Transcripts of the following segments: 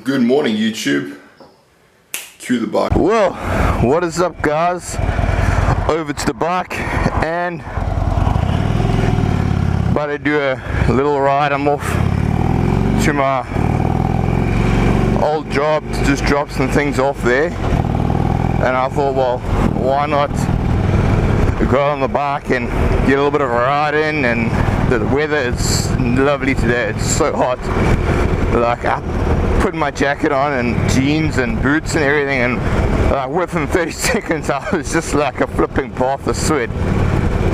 Good morning, YouTube. To the bike. Well, what is up, guys? Over to the bike and about to do a little ride. I'm off to my old job to just drop some things off there, and I thought, well, why not go on the bike and get a little bit of a ride in. And the weather is lovely today. It's so hot. Like, I put my jacket on and jeans and boots and everything, and within 30 seconds I was just like a flipping bath of sweat.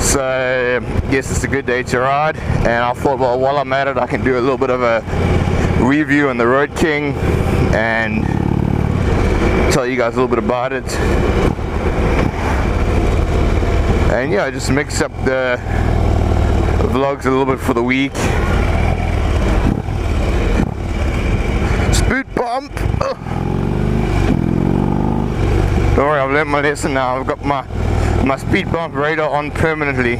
So yes, it's a good day to ride, and I thought, well, while I'm at it, I can do a little bit of a review on the Road King and tell you guys a little bit about it. And yeah, just mix up the vlogs a little bit for the week. Speed bump! Ugh. Don't worry, I've learned my lesson now. I've got my speed bump radar on permanently.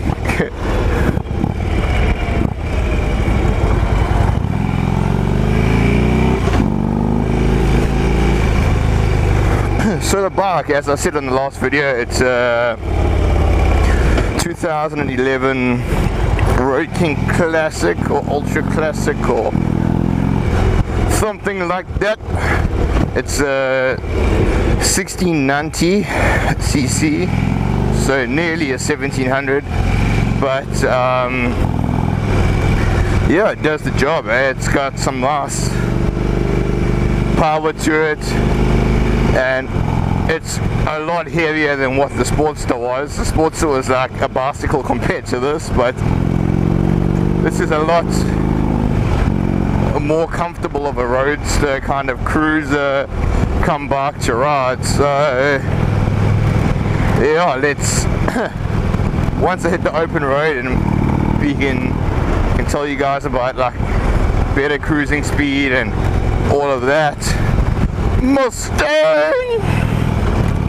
So the bike, as I said in the last video, it's 2011 Road King Classic or Ultra Classic or something like that. It's a 1690 cc, so nearly a 1700, but yeah, it does the job. It's got some nice power to it, and it's a lot heavier than what the Sportster was. The Sportster was like a bicycle compared to this, but this is a lot more comfortable of a roadster kind of cruiser come back to ride. So yeah, let's once I hit the open road and can tell you guys about like better cruising speed and all of that. Mustang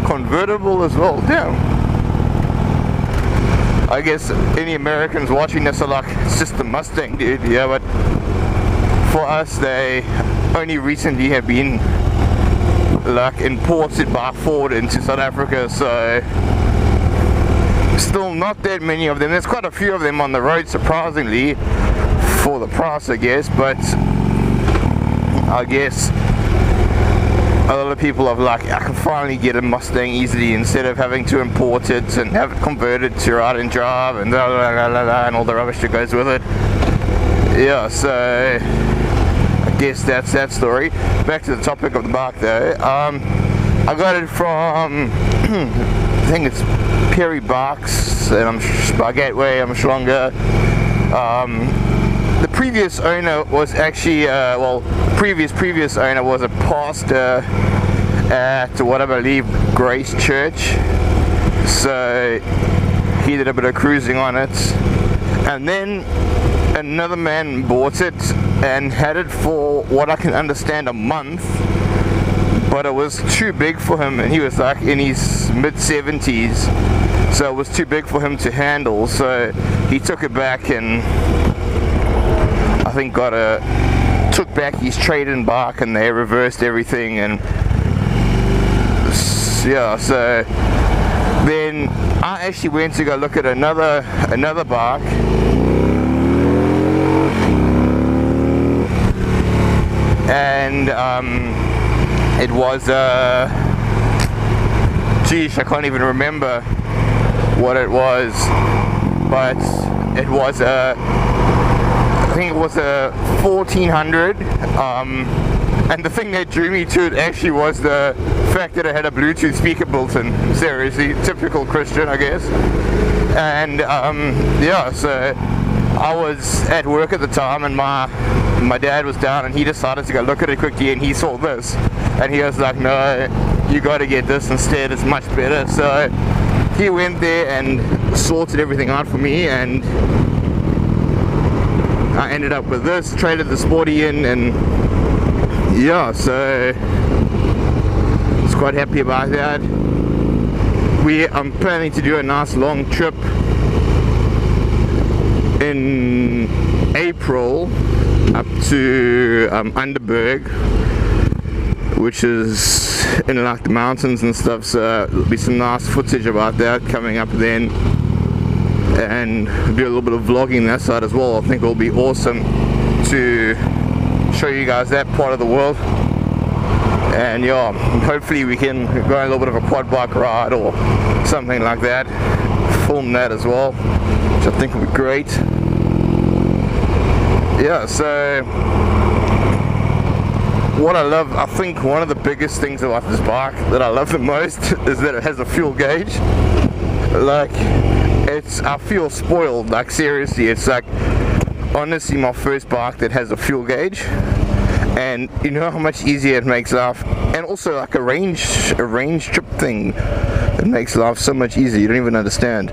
convertible as well. Damn, I guess any Americans watching this are like, it's just the Mustang, dude. Yeah, but for us, they only recently have been like imported by Ford into South Africa, so still not that many of them. There's quite a few of them on the road, surprisingly, for the price, I guess. But I guess a lot of people have like, I can finally get a Mustang easily instead of having to import it and have it converted to ride and drive and blah, blah, blah, blah, blah, and all the rubbish that goes with it. Yeah, so I guess that's that story. Back to the topic of the bike though. I got it from I think it's Perry Bikes, and by Gateway, I'm stronger. The previous owner was actually well, previous owner was a pastor at what I believe Grace Church, so he did a bit of cruising on it, and then another man bought it and had it for what I can understand a month, but it was too big for him, and he was like in his mid-70s, so it was too big for him to handle. So he took it back and I think took back his trade-in bike, and they reversed everything. And yeah, so then I actually went to go look at another bike, and it was geez, I can't even remember what it was, but it was I think it was a 1400, and the thing that drew me to it actually was the fact that it had a Bluetooth speaker built in. Seriously, typical Christian, I guess. And yeah, so I was at work at the time, and my dad was down, and he decided to go look at it quickly, and he saw this, and he was like, no, you got to get this instead, it's much better. So he went there and sorted everything out for me, and I ended up with this, traded the Sporty in, and yeah, so I was quite happy about that. I'm planning to do a nice long trip in April up to Underberg, which is in like the mountains and stuff, so there'll be some nice footage about that coming up then, and do a little bit of vlogging that side as well. I think it'll be awesome to show you guys that part of the world. And yeah, hopefully we can go on a little bit of a quad bike ride or something like that, film that as well, which I think will be great. Yeah, so what I love, I think one of the biggest things about this bike that I love the most is that it has a fuel gauge. Like, I feel spoiled, like seriously. It's like honestly my first bike that has a fuel gauge, and you know how much easier it makes life, and also like a range trip thing. It makes life so much easier, you don't even understand.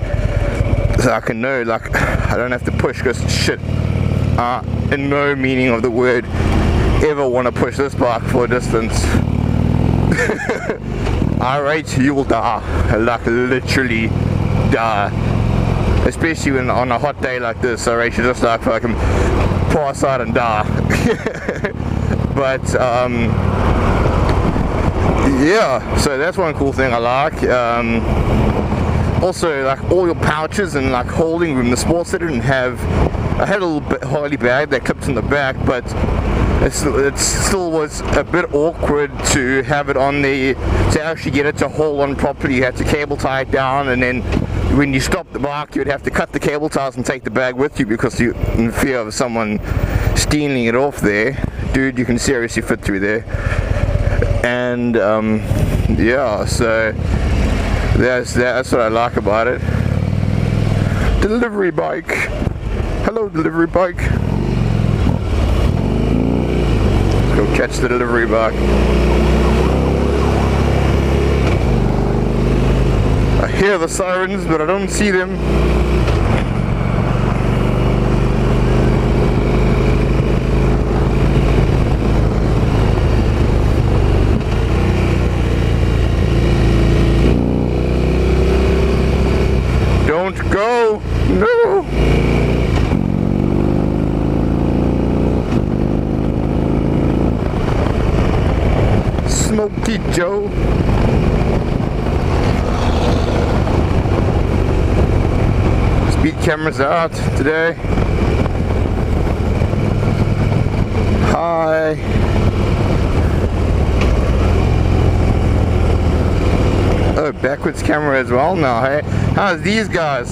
So I can know, like, I don't have to push, because shit, in no meaning of the word ever want to push this bike for a distance. I rate you will die, like literally die, especially when on a hot day like this. I rate you just like fucking pass out and die. But yeah, so that's one cool thing I like. Also, like all your pouches and like holding room. The Sports I didn't have. I had a little Harley bag that clipped in the back, but it still was a bit awkward to have it on there. To actually get it to hold on properly, you had to cable tie it down, and then when you stop the bike, you would have to cut the cable ties and take the bag with you, because you're in fear of someone stealing it off there. Dude, you can seriously fit through there. And yeah, so that's what I like about it. Delivery bike. Hello, delivery bike. Let's go catch the delivery bike. I hear the sirens, but I don't see them. Don't go! No! Smokey Joe. Speed cameras out today. Hi. Oh, backwards camera as well now, hey? How's these guys?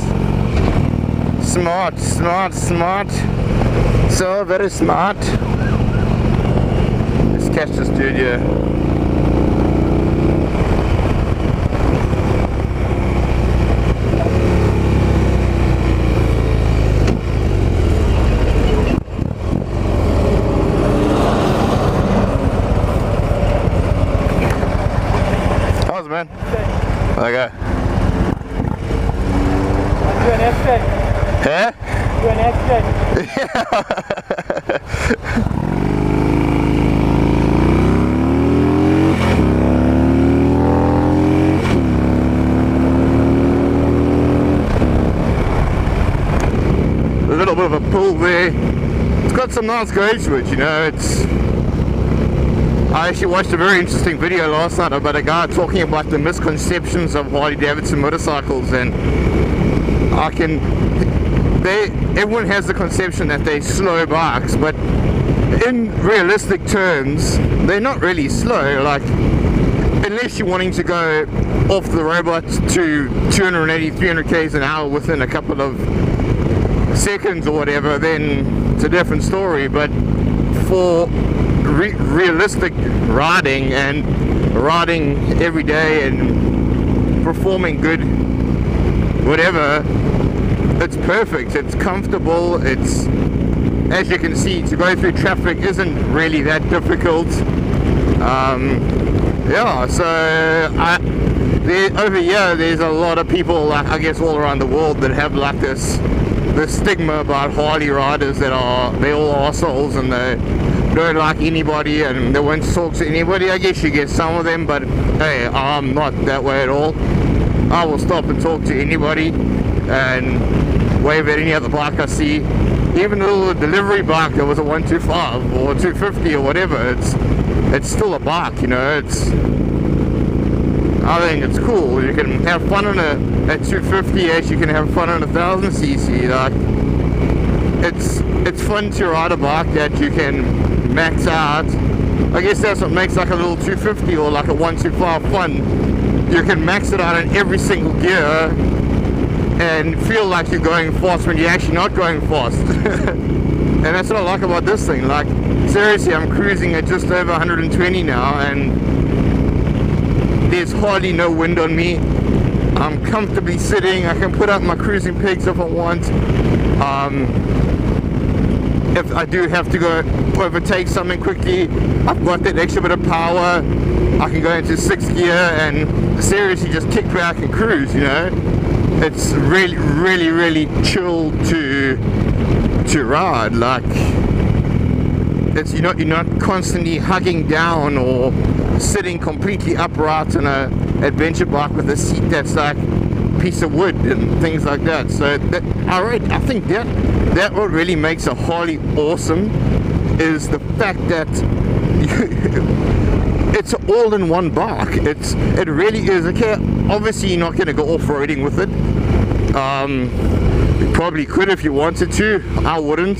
Smart, smart, smart. So very smart. Let's catch this dude here. How's it, man? Okay. Do an extra. Yeah? Do an extra. A little bit of a pull there. It's got some nice gauge to it, you know. I actually watched a very interesting video last night about a guy talking about the misconceptions of Harley Davidson motorcycles, and everyone has the conception that they're slow bikes, but in realistic terms, they're not really slow. Like, unless you're wanting to go off the robot to 280, 300 k's an hour within a couple of seconds or whatever, then it's a different story. But for realistic riding and riding every day and performing good whatever, it's perfect. It's comfortable. It's, as you can see, to go through traffic isn't really that difficult. Yeah, so over here there's a lot of people, like, I guess all around the world, that have like this stigma about Harley riders, that they're all assholes and they don't like anybody and they won't talk to anybody. I guess you get some of them, but hey, I'm not that way at all. I will stop and talk to anybody and wave at any other bike I see. even a little delivery bike that was a 125 or 250 or whatever, it's still a bike, you know. I think it's cool. You can have fun on a 250 as you can have fun on a 1000cc. Like, it's fun to ride a bike that you can max out. I guess that's what makes like a little 250 or like a 125 fun. You can max it out in every single gear and feel like you're going fast when you're actually not going fast. And that's what I like about this thing. Like, seriously, I'm cruising at just over 120 now, and there's hardly no wind on me. I'm comfortably sitting. I can put up my cruising pegs if I want. If I do have to go overtake something quickly, I've got that extra bit of power. I can go into 6th gear and seriously just kick back and cruise, you know. It's really, really, really chill to ride. Like, it's you're not constantly hugging down or sitting completely upright on a adventure bike with a seat that's like a piece of wood and things like that. So I think that what really makes a Harley awesome is the fact that it's an all-in-one bike. It really is. Okay, obviously you're not going to go off-roading with it. You probably could if you wanted to. I wouldn't.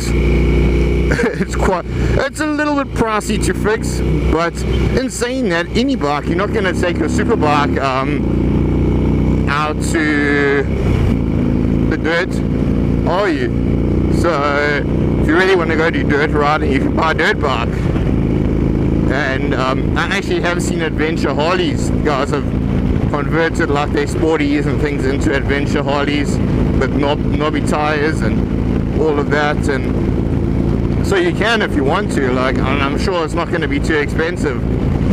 It's a little bit pricey to fix, but in saying that, any bike, you're not going to take a super bike out to the dirt, are you? So if you really want to go do dirt riding, you can buy a dirt bike. And I actually have seen adventure Harleys. Guys have converted like their sporties and things into adventure Harleys with knobby tires and all of that, and so you can if you want to, like, and I'm sure it's not going to be too expensive,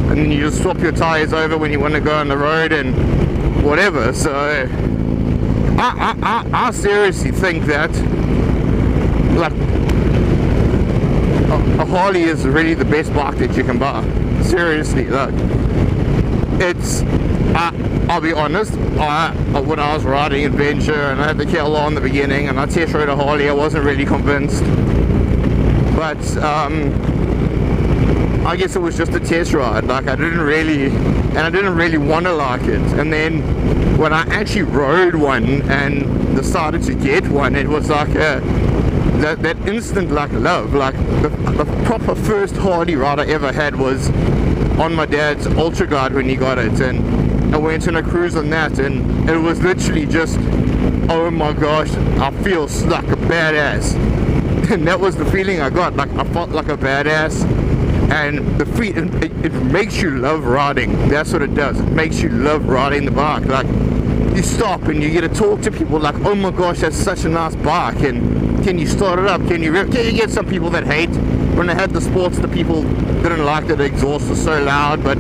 and then you just swap your tires over when you want to go on the road and whatever. So I seriously think that, like, a Harley is really the best bike that you can buy. Seriously, like, it's I'll be honest, when I was riding adventure and I had the KLR in the beginning and I test rode a Harley, I wasn't really convinced, but I guess it was just a test ride. Like, I didn't really want to like it, and then when I actually rode one and decided to get one, it was like that instant like love. Like, the proper first Harley ride I ever had was on my dad's Ultra Guide when he got it, and I went on a cruise on that, and it was literally just, oh my gosh, I feel like a badass. And that was the feeling I got. Like, I felt like a badass, and the feet, it makes you love riding. That's what it does. It makes you love riding the bike. Like, you stop and you get to talk to people like, oh my gosh, that's such a nice bike, and can you start it up, can you get some people that hate. When I had the sports, the people didn't like that the exhaust was so loud, but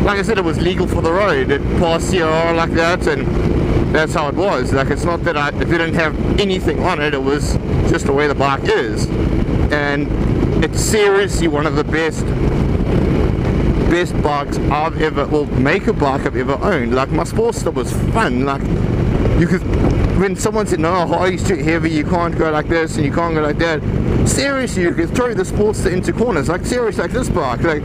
like I said, it was legal for the road. It passed CR like that, and that's how it was. Like, it's not that it didn't have anything on it, it was just the way the bike is. And it's seriously one of the best bikes I've ever, well, maker bike I've ever owned. Like, my Sportster was fun. Like, you could, when someone said, no, Harley's too heavy, you can't go like this and you can't go like that, seriously, you could throw the Sportster into corners. Like, seriously, like this bike, like,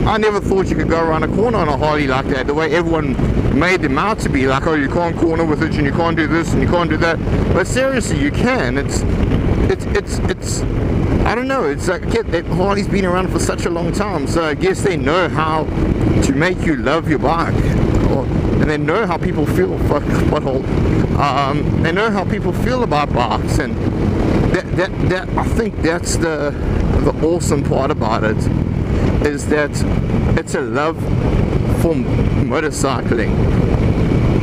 I never thought you could go around a corner on a Harley like that, the way everyone made them out to be, like, oh, you can't corner with it and you can't do this and you can't do that. But seriously, you can. It's I don't know, it's like, Harley's been around for such a long time, so I guess they know how to make you love your bike, and they know how people feel. They know how people feel about bikes, and that I think that's the awesome part about it, is that it's a love for motorcycling.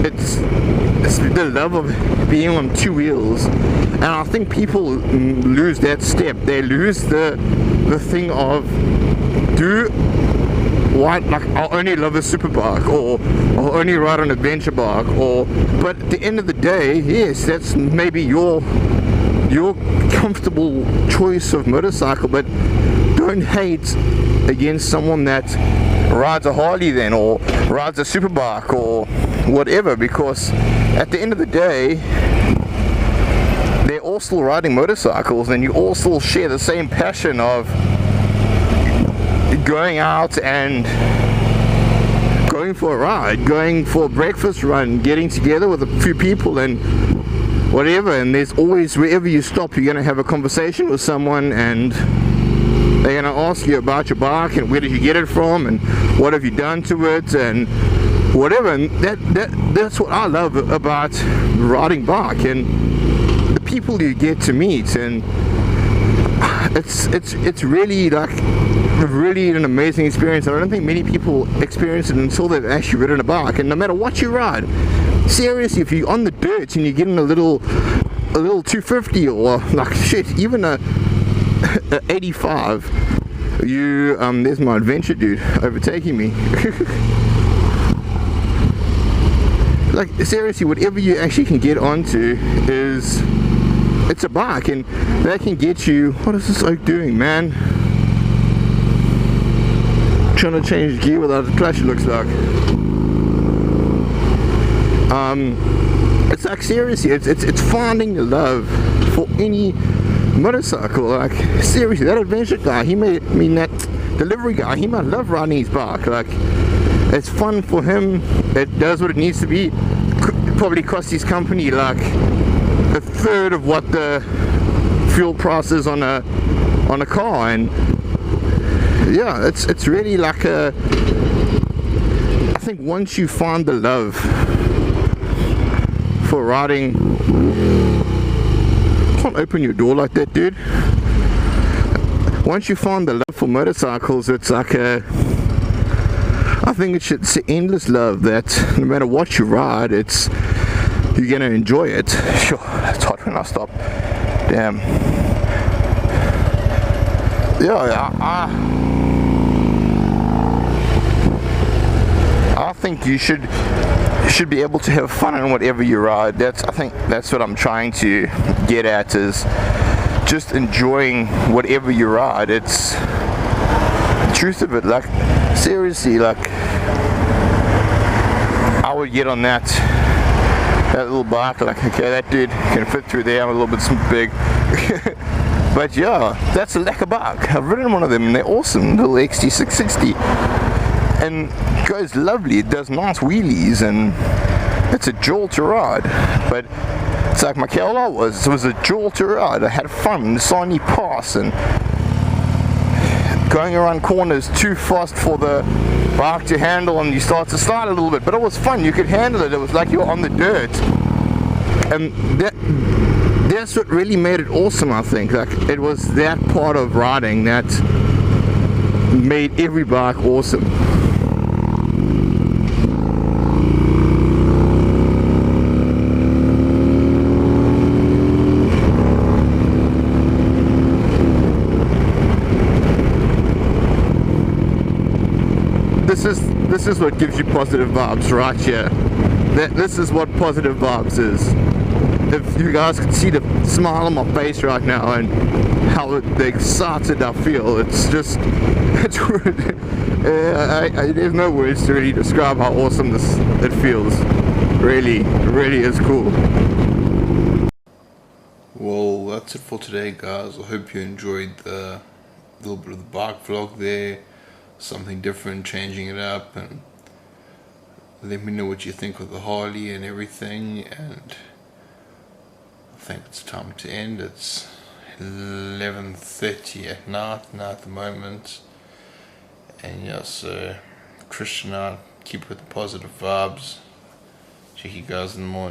It's the love of being on two wheels, and I think people lose that step. They lose the thing of, like, I'll only love a super bike, or I'll only ride an adventure bike, but at the end of the day, yes, that's maybe your comfortable choice of motorcycle, but don't hate against someone that rides a Harley then, or rides a super bike or whatever, because at the end of the day, they're all still riding motorcycles, and you all still share the same passion of going out and going for a ride, going for a breakfast run, getting together with a few people and whatever. And there's always, wherever you stop, you're going to have a conversation with someone, and they're going to ask you about your bike and where did you get it from and what have you done to it and whatever. And that's what I love about riding bike, and the people you get to meet. And it's really like really an amazing experience. I don't think many people experience it until they've actually ridden a bike. And no matter what you ride, seriously, if you're on the dirt and you're getting a little 250 or like shit, even a 85, you there's my adventure dude overtaking me. Like seriously, whatever you actually can get onto it's a bike, and that can get you. What is this like doing, man? Trying to change gear without the clutch, it looks like. It's like seriously, it's finding the love for any motorcycle. Like seriously, that adventure guy, that delivery guy, he might love riding his bike. Like it's fun for him. It does what it needs to be. Probably cost his company like a third of what the fuel price is on a car. And yeah, it's really like I think once you find the love for riding, can't open your door like that, dude. Once you find the love for motorcycles, it's like I think it's endless love that no matter what you ride, you're gonna enjoy it. Sure, it's hot when I stop. Damn. Yeah, I think you should be able to have fun in whatever you ride. I think that's what I'm trying to get at, is just enjoying whatever you ride. It's the truth of it. Like seriously, like I would get on that little bike, like okay, that dude can fit through there, I'm a little bit big. But yeah, that's a lacquer bike. I've ridden one of them and they're awesome, little XT660, and it goes lovely. It does nice wheelies and it's a jewel to ride. But it's like my KLR was a jewel to ride. I had fun, the Sony Pass, and going around corners too fast for the bike to handle, and you start to slide a little bit, but it was fun. You could handle it. It was like you were on the dirt, and that's what really made it awesome. I think like it was that part of riding that made every bike awesome. This is what gives you positive vibes right here. This is what positive vibes is. If you guys could see the smile on my face right now and how excited I feel, there's no words to really describe how awesome it feels. Really is cool. Well, that's it for today, guys. I hope you enjoyed the little bit of the bike vlog there. Something different, changing it up, and let me know what you think of the Harley and everything. And I think it's time to end. It's 11:30 at night now at the moment, and yeah, so Christian out, keep with the positive vibes. Check you guys in the morning.